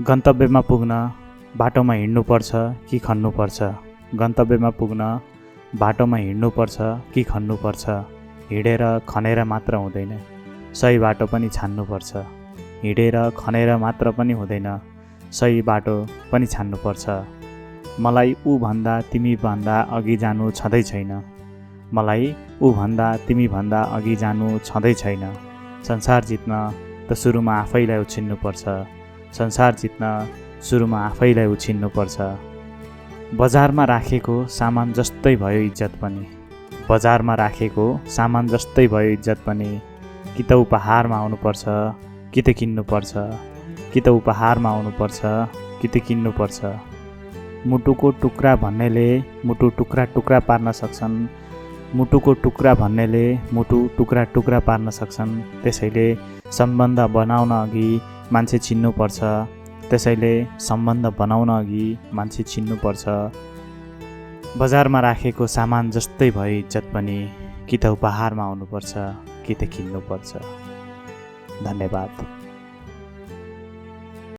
गन्तव्यमा पुग्न बाटोमा हिँड्नुपर्छ कि खन्नुपर्छ? गन्तव्यमा पुग्न बाटोमा हिँड्नुपर्छ कि खन्नुपर्छ? हिँडेर खनेर मात्र हुँदैन, सही बाटो पनि छान्नुपर्छ। हिँडेर खनेर मात्र पनि हुँदैन, सही बाटो पनि छान्नुपर्छ। मलाई ऊ भन्दा तिमी भन्दा अघि जानु छँदै छैन। मलाई ऊ भन्दा तिमी भन्दा अघि जानु छँदै छैन। संसार जित्न त सुरुमा आफैलाई उछिन्नुपर्छ। संसार जित्न सुरुमा आफैलाई उछिन्नुपर्छ। बजारमा राखेको सामान जस्तै भयो इज्जत पनि। बजारमा राखेको सामान जस्तै भयो इज्जत पनि। कि त उपहारमा आउनुपर्छ कि त किन्नुपर्छ। कि त उपहारमा आउनुपर्छ कि त किन्नुपर्छ। मुटुको टुक्रा भन्नेले मुटु टुक्रा टुक्रा पार्न सक्छन्। मुटुको टुक्रा भन्नेले मुटु टुक्रा टुक्रा पार्न सक्छन्। त्यसैले सम्बन्ध बनाउन अघि मान्छे चिन्नुपर्छ। त्यसैले सम्बन्ध बनाउन अघि मान्छे चिन्नुपर्छ। बजारमा राखेको सामान जस्तै भयो इज्जत पनि। कि त उपहारमा आउनुपर्छ कि त किन्नुपर्छ। धन्यवाद।